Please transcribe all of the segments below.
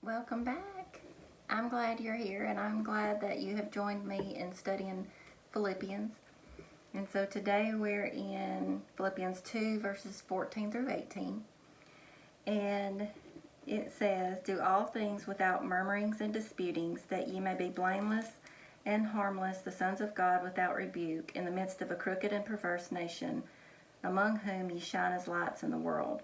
Welcome back. I'm glad you're here, and I'm glad that you have joined me in studying Philippians. And so today we're in Philippians 2, verses 14 through 18. And it says, "Do all things without murmurings and disputings, that ye may be blameless and harmless, the sons of God without rebuke, in the midst of a crooked and perverse nation, among whom ye shine as lights in the world,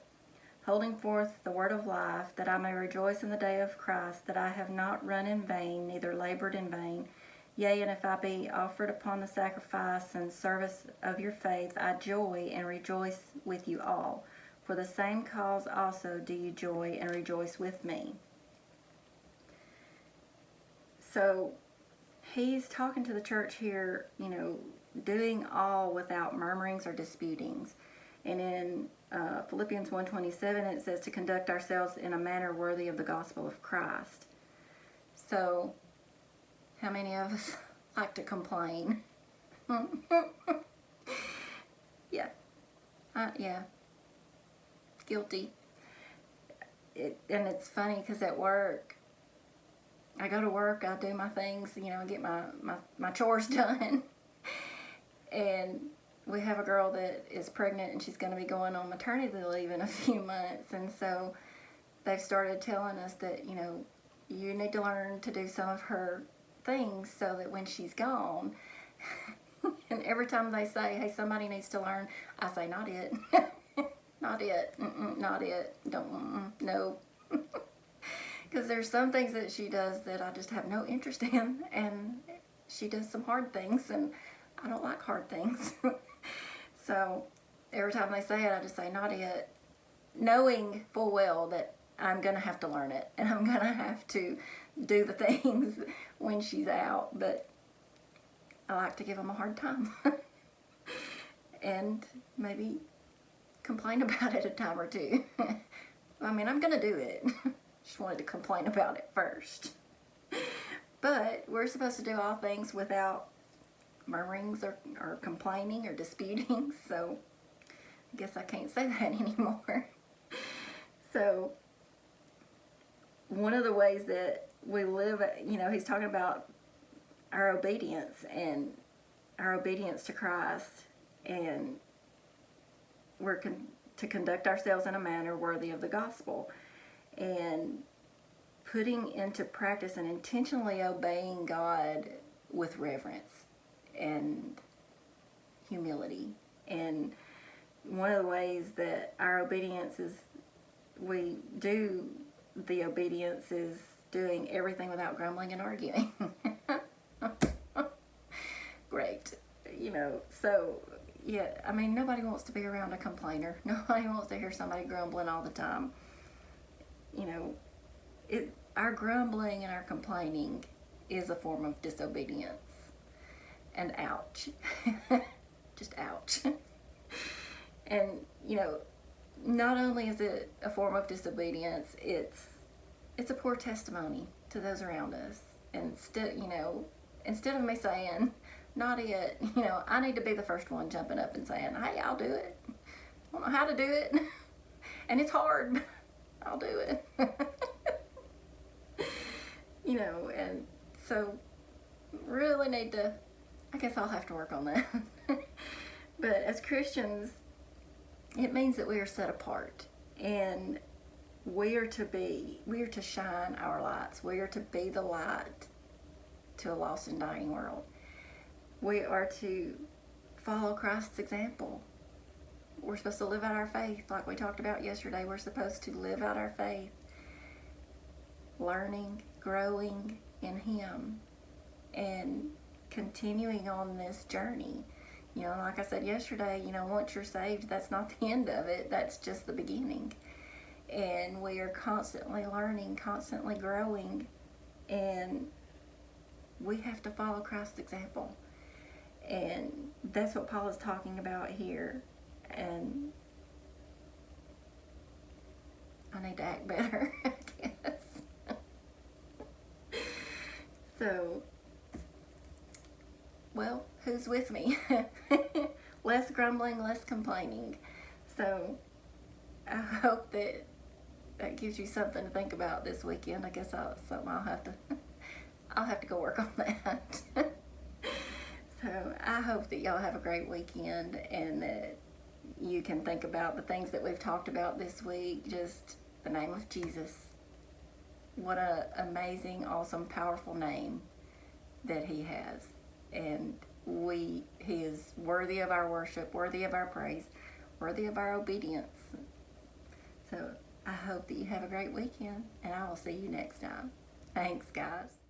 holding forth the word of life, that I may rejoice in the day of Christ, that I have not run in vain, neither labored in vain. Yea, and if I be offered upon the sacrifice and service of your faith, I joy and rejoice with you all. For the same cause also do you joy and rejoice with me." So he's talking to the church here, doing all without murmurings or disputings. And in Philippians 1:27, it says to conduct ourselves in a manner worthy of the gospel of Christ. So, how many of us like to complain? Yeah. Yeah. Guilty. And it's funny because at work, I go to work, I do my things, I get my chores done. And we have a girl that is pregnant and she's going to be going on maternity leave in a few months. And so they've started telling us that, you need to learn to do some of her things so that when she's gone, and every time they say, "Hey, somebody needs to learn," I say, "Not it." Not it. Not it. Don't. No. Because there's some things that she does that I just have no interest in, and she does some hard things, and I don't like hard things. So every time they say it, I just say, "Not it," knowing full well that I'm going to have to learn it, and I'm going to have to do the things when she's out. But I like to give them a hard time. And maybe complain about it a time or two. I mean, I'm going to do it. Just wanted to complain about it first. But we're supposed to do all things without murmurings or complaining or disputing. So I guess I can't say that anymore. So one of the ways that we live, he's talking about our obedience and our obedience to Christ, and we're to conduct ourselves in a manner worthy of the gospel, and putting into practice and intentionally obeying God with reverence and humility. And one of the ways that our obedience is, we do the obedience, is doing everything without grumbling and arguing. Great. So yeah, I mean, nobody wants to be around a complainer. Nobody wants to hear somebody grumbling all the time. Our grumbling and our complaining is a form of disobedience. And ouch. Just ouch. And, not only is it a form of disobedience, it's a poor testimony to those around us. And instead of me saying, "Not it," I need to be the first one jumping up and saying, "Hey, I'll do it. I don't know how to do it. And it's hard. I'll do it." And so really need to, I guess I'll have to work on that. But as Christians, it means that we are set apart, and we are to shine our lights. We are to be the light to a lost and dying world. We are to follow Christ's example. We're supposed to live out our faith like we talked about yesterday. We're supposed to live out our faith, learning, growing in Him, and continuing on this journey. Like I said yesterday, once you're saved, that's not the end of it. That's just the beginning. And we are constantly learning, constantly growing, and we have to follow Christ's example. And that's what Paul is talking about here. And I need to act better, I guess. So, well, who's with me? Less grumbling, less complaining. So I hope that that gives you something to think about this weekend. I guess something I'll have to I'll have to go work on that. So I hope that y'all have a great weekend and that you can think about the things that we've talked about this week. Just the name of Jesus. What a amazing, awesome, powerful name that he has. And he is worthy of our worship, worthy of our praise, worthy of our obedience. So I hope that you have a great weekend, and I will see you next time. Thanks, guys.